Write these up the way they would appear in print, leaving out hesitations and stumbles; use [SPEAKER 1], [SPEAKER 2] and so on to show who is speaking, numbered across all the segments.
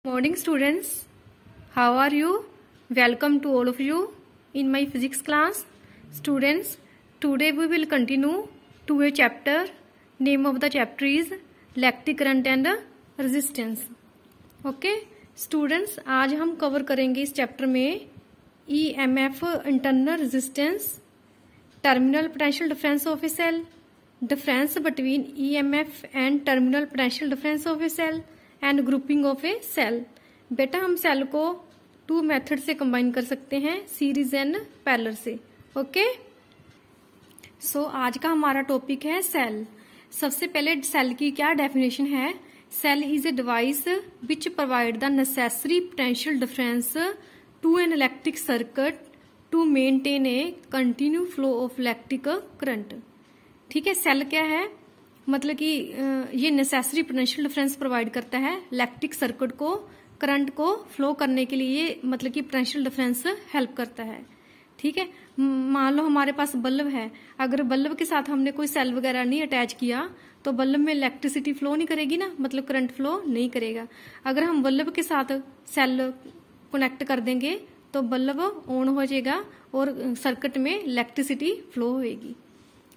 [SPEAKER 1] Morning students, how are you? Welcome to all of you in my physics class. Students, today we will continue to a chapter. Name of the chapter is electric current and resistance. Okay, students, आज हम cover करेंगे इस chapter में EMF internal resistance, terminal potential difference of a cell, difference between EMF and terminal potential difference of a cell and grouping of a cell. बेटा हम cell को to method से combine कर सकते हैं, सीरीज एंड पैरेलल से। Okay, सो आज का हमारा टॉपिक है सेल। सबसे पहले सेल की क्या डेफिनेशन है? Cell is a device which provide the necessary potential difference to an electric circuit to maintain a continue flow of electric current. ठीक है, सेल क्या है? मतलब कि ये नेसेसरी पोटेंशियल डिफरेंस प्रोवाइड करता है इलेक्ट्रिक सर्किट को, करंट को फ्लो करने के लिए, मतलब कि पोटेंशियल डिफरेंस हेल्प करता है। ठीक है, मान लो हमारे पास बल्ब है, अगर बल्ब के साथ हमने कोई सेल वगैरह नहीं अटैच किया तो बल्ब में इलेक्ट्रिसिटी फ्लो नहीं करेगी ना, मतलब करंट फ्लो नहीं करेगा। अगर हम बल्ब के साथ सेल कनेक्ट कर देंगे तो बल्ब ऑन हो जाएगा और सर्किट में इलेक्ट्रिसिटी फ्लो होगी।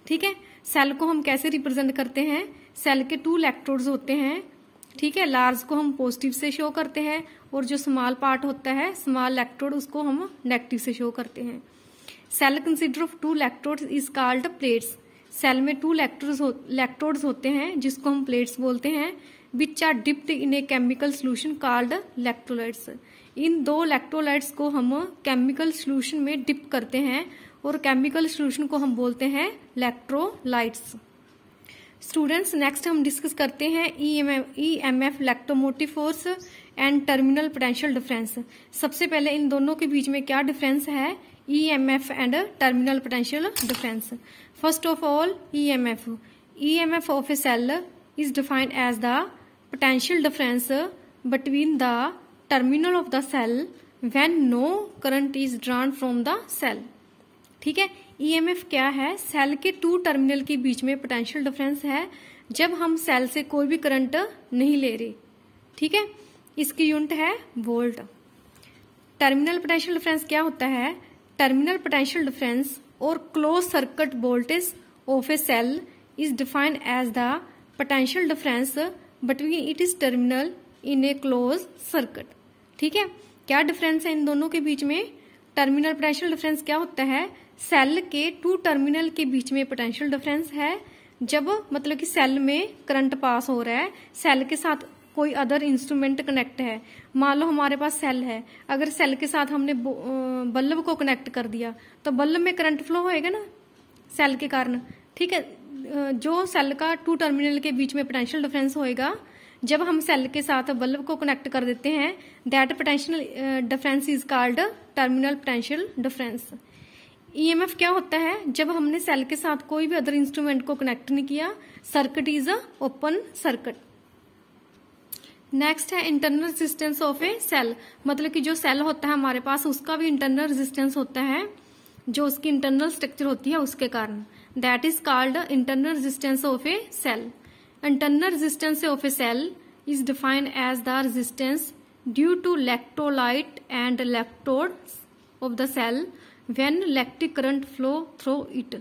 [SPEAKER 1] ठीक है, सेल को हम कैसे रिप्रेजेंट करते हैं? सेल के टू इलेक्ट्रोड्स होते हैं। ठीक है, लार्ज को हम पॉजिटिव से शो करते हैं और जो स्मॉल पार्ट होता है, स्मॉल इलेक्ट्रोड, उसको हम नेगेटिव से शो करते हैं। Cell consist of two electrodes is called plates. Cell में टू इलेक्ट्रोड्स होते हैं जिसको हम प्लेट्स बोलते हैं, which are dipped in a chemical solution called electrolytes. इन दो इलेक्ट्रोलाइट्स को हम केमिकल सोल्यूशन में डिप करते हैं और केमिकल सोल्यूशन को हम बोलते हैं इलेक्ट्रोलाइट्स। स्टूडेंट्स, नेक्स्ट हम डिस्कस करते हैं EMF electromotive force and terminal potential difference. सबसे पहले इन दोनों के बीच में क्या डिफरेंस है? EMF and terminal potential difference. First of all, EMF of a cell is defined as the potential difference between the terminal of the cell when no current is drawn from the cell. ठीक है, EMF क्या है? Cell के to terminal के बीच में potential difference है जब हम सेल से कोई भी करंट नहीं ले रहे। ठीक है, इसकी यूनिट है वोल्ट। टर्मिनल पोटेंशियल डिफरेंस क्या होता है? टर्मिनल पोटेंशियल डिफरेंस और close circuit voltage of a cell is defined as the potential difference between it is terminal in a close circuit. ठीक है, क्या डिफरेंस है इन दोनों के बीच में? टर्मिनल पोटेंशियल डिफरेंस क्या होता है? सेल के टू टर्मिनल के बीच में पोटेंशियल डिफरेंस है जब मतलब कि सेल में करंट पास हो रहा है, सेल के साथ कोई अदर इंस्ट्रूमेंट कनेक्ट है। मान लो हमारे पास सेल है, अगर सेल के साथ हमने बल्ब को कनेक्ट कर दिया तो बल्ब में करंट फ्लो होएगा ना सेल के कारण। ठीक है, जो सेल का टू टर्मिनल के बीच में पोटेंशियल डिफरेंस होएगा जब हम सेल के साथ बल्ब को कनेक्ट कर देते हैं, that potential difference is called terminal potential difference. EMF क्या होता है? जब हमने सेल के साथ कोई भी अदर इंस्ट्रूमेंट को कनेक्ट नहीं किया, circuit is a open circuit. Next है internal resistance of a cell. मतलब कि जो सेल होता है हमारे पास, उसका भी इंटरनल रेजिस्टेंस होता है, जो उसकी इंटरनल स्ट्रक्चर होती है उसके कारण। That is called internal resistance of a cell. Internal resistance of a cell is defined as the resistance due to electrolyte and electrodes of the cell when electric current flow through it.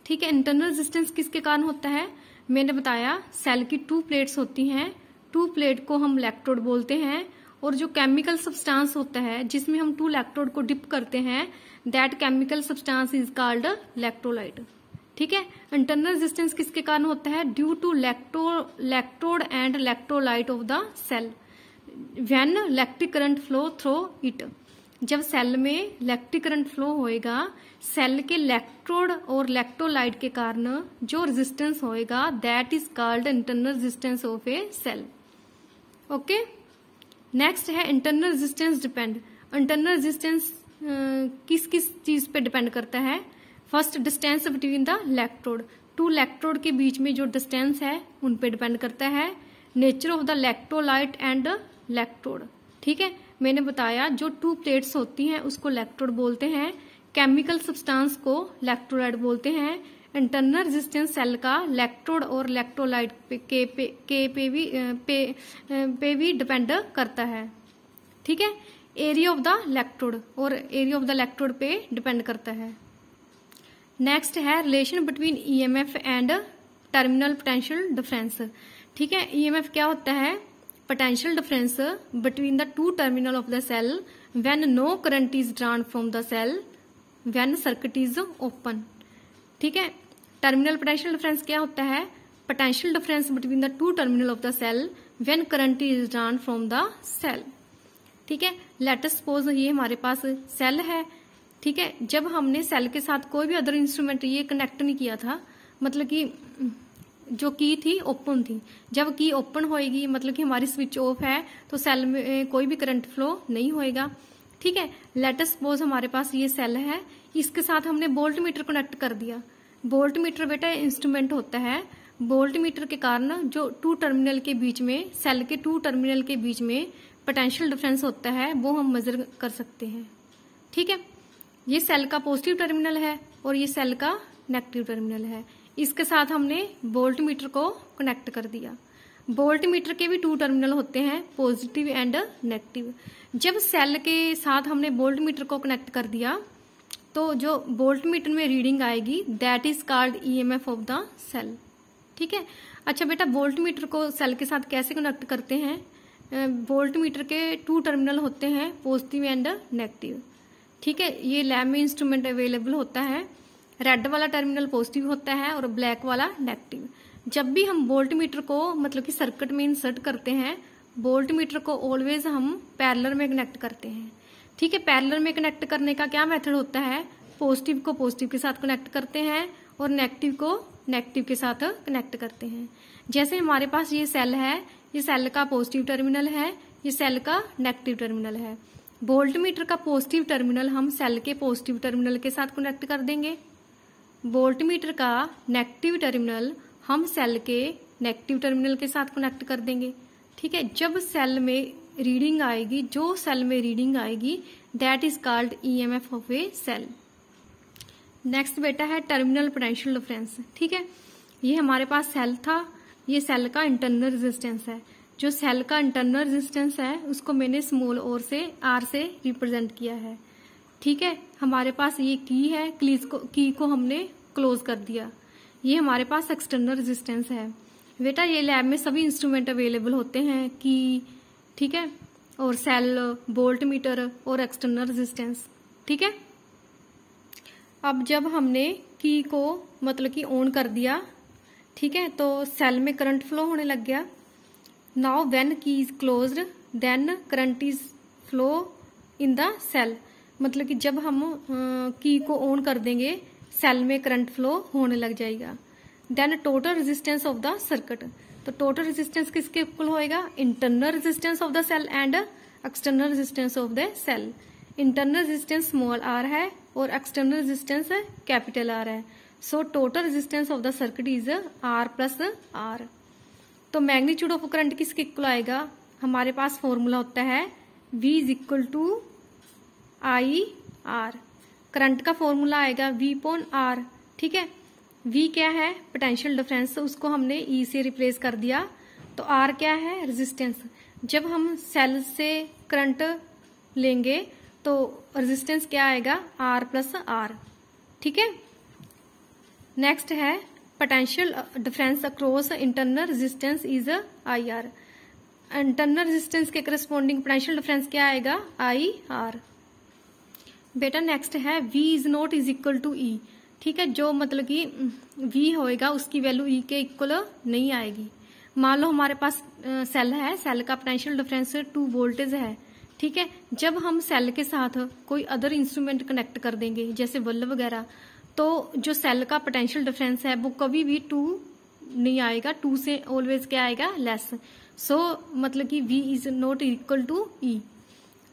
[SPEAKER 1] ठीक है, internal resistance किसके कारण होता है? मैंने बताया cell की to plates होती हैं, टू प्लेट को हम इलेक्ट्रोड बोलते हैं, और जो केमिकल सब्सटेंस होता है जिसमें हम टू इलेक्ट्रोड को डिप करते हैं, that chemical substance is called electrolyte. ठीक है, इंटरनल रेजिस्टेंस किसके कारण होता है? Due to electrode and electrolyte of the cell when electric current flow through it. जब सेल में इलेक्ट्रिक करंट फ्लो होएगा, सेल के इलेक्ट्रोड और इलेक्ट्रोलाइट के कारण जो रेजिस्टेंस होएगा, that is called internal resistance of a cell. Okay, next है internal resistance depend. Internal resistance किस किस चीज पे डिपेंड करता है? First, distance between the electrode. Two electrode के बीच में जो डिस्टेंस है उन पे डिपेंड करता है। Nature of the electrolyte and electrode. ठीक है, मैंने बताया जो टू प्लेट्स होती हैं उसको इलेक्ट्रोड बोलते हैं, केमिकल सब्सटेंस को इलेक्ट्रोलाइट बोलते हैं, इंटरनल रेजिस्टेंस सेल का इलेक्ट्रोड और इलेक्ट्रोलाइट पे भी डिपेंड करता है। ठीक है, एरिया ऑफ द इलेक्ट्रोड और एरिया ऑफ द इलेक्ट्रोड पे डिपेंड करता है। नेक्स्ट है relation between EMF and terminal potential difference. ठीक है, ईएमएफ क्या होता है? Potential difference between the two terminal of the cell when no current is drawn from the cell when circuit is open. ठीक है, टर्मिनल पोटेंशियल डिफरेंस क्या होता है? Potential difference between the two terminal of the cell when current is drawn from the cell. ठीक है, let us suppose ये हमारे पास cell है। ठीक है, जब हमने सेल के साथ कोई भी अदर इंस्ट्रूमेंट ये कनेक्ट नहीं किया था, मतलब कि जो की थी ओपन थी। जब की ओपन होएगी मतलब कि हमारी स्विच ऑफ है तो सेल में कोई भी करंट फ्लो नहीं होएगा। ठीक है, लेट अस सपोज हमारे पास ये सेल है, इसके साथ हमने वोल्ट मीटर कनेक्ट कर दिया। वोल्ट मीटर बेटा इंस्ट्रूमेंट होता है, वोल्ट मीटर के कारण जो टू टर्मिनल के बीच में, सेल के टू टर्मिनल के बीच में पोटेंशियल डिफरेंस होता है वो हम मेजर कर सकते हैं। ठीक है, ये सेल का पॉजिटिव टर्मिनल है और ये सेल का नेगेटिव टर्मिनल है। इसके साथ हमने वोल्ट मीटर को कनेक्ट कर दिया। वोल्ट मीटर के भी टू टर्मिनल होते हैं, पॉजिटिव एंड नेगेटिव। जब सेल के साथ हमने वोल्ट मीटर को कनेक्ट कर दिया तो जो वोल्ट मीटर में रीडिंग आएगी that is called EMF of the cell. ठीक है, अच्छा बेटा वोल्ट मीटर को सेल के साथ कैसे कनेक्ट करते हैं? वोल्ट मीटर के टू टर्मिनल होते हैं, पॉजिटिव एंड नेगेटिव। ठीक है, ये लैब में इंस्ट्रूमेंट अवेलेबल होता है। रेड वाला टर्मिनल पॉजिटिव होता है और ब्लैक वाला नेगेटिव। जब भी हम वोल्ट मीटर को मतलब कि सर्किट में इंसर्ट करते हैं, वोल्ट मीटर को ऑलवेज हम पैरेलल में कनेक्ट करते हैं। ठीक है, पैरेलल में कनेक्ट करने का क्या मेथड होता है? पॉजिटिव को पॉजिटिव के साथ कनेक्ट करते हैं और नेगेटिव को नेगेटिव के साथ कनेक्ट करते हैं। जैसे हमारे पास ये सेल है, ये सेल का पॉजिटिव टर्मिनल है, ये सेल का नेगेटिव टर्मिनल है। वोल्ट मीटर का पॉजिटिव टर्मिनल हम सेल के पॉजिटिव टर्मिनल के साथ कनेक्ट कर देंगे। वोल्ट मीटर का नेगेटिव टर्मिनल हम सेल के नेगेटिव टर्मिनल के साथ कनेक्ट कर देंगे। ठीक है, जब सेल में रीडिंग आएगी, जो सेल में रीडिंग आएगी that is called EMF of a cell. Next बेटा है टर्मिनल पोटेंशियल डिफरेंस। ठीक है, ये हमारे पास सेल था, ये सेल का इंटरनल रेजिस्टेंस है। जो सेल का इंटरनल रेजिस्टेंस है उसको मैंने स्मॉल और से आर से रिप्रेजेंट किया है। ठीक है, हमारे पास ये की है, की को हमने क्लोज कर दिया। ये हमारे पास एक्सटर्नल रेजिस्टेंस है। बेटा ये लैब में सभी इंस्ट्रूमेंट अवेलेबल होते हैं की, ठीक है, और सेल, वोल्ट मीटर और एक्सटर्नल रेजिस्टेंस। ठीक है, अब जब हमने की को मतलब कि ऑन कर दिया, ठीक है, तो सेल में करंट फ्लो होने लग गया। Now when key is closed then current is flow in the cell. मतलब कि जब हम की को ऑन कर देंगे सेल में करंट फ्लो होने लग जाएगा। Then total resistance of the circuit, तो टोटल रेजिस्टेंस किसके इक्वल होएगा? Internal resistance of the cell and external resistance of the cell. Internal resistance small R है और एक्सटर्नल रेजिस्टेंस कैपिटल आर है। So total resistance of the circuit is R plus R. तो magnitude of current किसके equal आएगा? हमारे पास formula होता है V is equal to I R. Current का फॉर्मूला आएगा V अपॉन आर। ठीक है, V क्या है? पोटेंशियल डिफरेंस, उसको हमने E से रिप्लेस कर दिया। तो R क्या है? रेजिस्टेंस। जब हम सेल से करंट लेंगे तो रेजिस्टेंस क्या आएगा? R plus R. ठीक है, नेक्स्ट है potential difference across internal resistance is I R. Internal resistance के करस्पॉन्डिंग पोटेंशियल डिफरेंस क्या आएगा? I R. बेटा नेक्स्ट है V is not is equal to E। ठीक है, जो मतलब कि V होएगा उसकी वैल्यू E के इक्वल नहीं आएगी। मान लो हमारे पास सेल है, सेल का पोटेंशियल डिफरेंस 2 वोल्टेज है। ठीक है, जब हम सेल के साथ कोई अदर इंस्ट्रूमेंट कनेक्ट कर देंगे जैसे बल्ब वगैरह, तो जो सेल का पोटेंशियल डिफरेंस है वो कभी भी 2 नहीं आएगा, 2 से ऑलवेज क्या आएगा? लेस। सो मतलब कि V is not equal to E।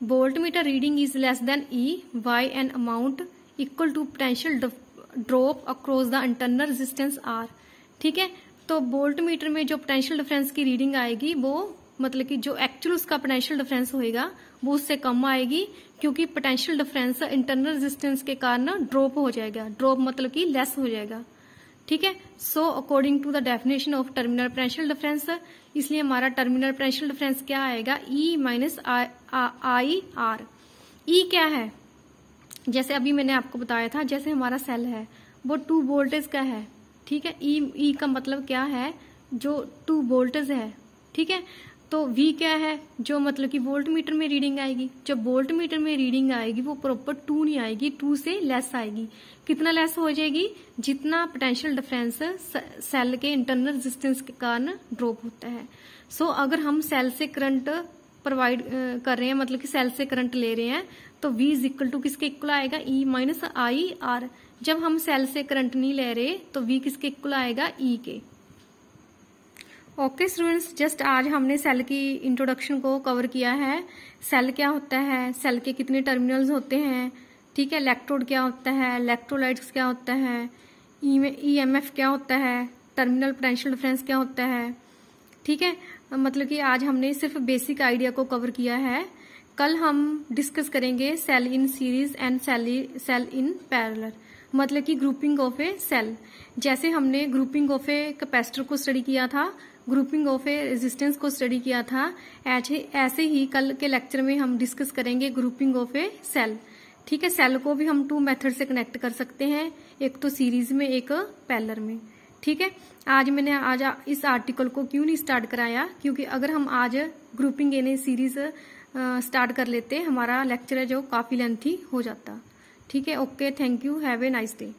[SPEAKER 1] Voltmeter reading is less than E by an amount equal to potential drop across the internal resistance R। ठीक है, तो वोल्ट मीटर में जो पोटेंशियल डिफरेंस की रीडिंग आएगी वो मतलब कि जो एक्चुअल उसका पोटेंशियल डिफरेंस होएगा वो उससे कम आएगी, क्योंकि पोटेंशियल डिफरेंस इंटरनल रेजिस्टेंस के कारण ड्रॉप हो जाएगा। ड्रॉप मतलब कि लेस हो जाएगा। ठीक है। So according to the definition of terminal potential difference, इसलिए हमारा टर्मिनल पोटेंशियल डिफरेंस क्या आएगा, ई माइनस आई आर। ई क्या है, जैसे अभी मैंने आपको बताया था, जैसे हमारा सेल है वो 2 वोल्टेज का है, ठीक है। ई का मतलब क्या है, जो 2 वोल्टेज है, ठीक है। तो V क्या है, जो मतलब कि वोल्ट मीटर में रीडिंग आएगी। जब वोल्ट मीटर में रीडिंग आएगी वो प्रॉपर 2 नहीं आएगी, 2 से लेस आएगी। कितना लेस हो जाएगी, जितना पोटेंशियल डिफरेंस सेल के इंटरनल रेजिस्टेंस के कारण ड्रॉप होता है। सो अगर हम सेल से करंट प्रोवाइड कर रहे हैं, मतलब कि सेल से करंट ले रहे हैं, तो V इज इक्वल टू किसके इक्वल आएगा, E माइनस आई आर। जब हम सेल से करंट नहीं ले रहे तो V किसके इक्वल आएगा, E के। ओके स्टूडेंट्स, जस्ट आज हमने सेल की इंट्रोडक्शन को कवर किया है। सेल क्या होता है, सेल के कितने टर्मिनल्स होते हैं, ठीक है। इलेक्ट्रोड क्या होता है, इलेक्ट्रोलाइट्स क्या होता है, EMF क्या होता है, टर्मिनल पोटेंशियल डिफरेंस क्या होता है, ठीक है। मतलब कि आज हमने सिर्फ बेसिक आइडिया को कवर किया है। कल हम डिस्कस करेंगे cell in series and cell in parallel, मतलब कि ग्रुपिंग ऑफ ए सेल। जैसे हमने ग्रुपिंग ऑफ ए कैपेसिटर को स्टडी किया था, ग्रुपिंग ऑफ ए रेजिस्टेंस को स्टडी किया था, ऐसे ही कल के लेक्चर में हम डिस्कस करेंगे ग्रुपिंग ऑफ ए सेल, ठीक है। सेल को भी हम 2 मेथड से कनेक्ट कर सकते हैं, एक तो सीरीज में, एक पैरेलल में, ठीक है। आज मैंने इस आर्टिकल को क्यों नहीं स्टार्ट कराया, क्योंकि अगर हम आज ग्रुपिंग इन ए सीरीज स्टार्ट कर लेते, हमारा लेक्चर है जो काफी लेंथी हो जाता, ठीक है। Okay, thank you, have a nice day.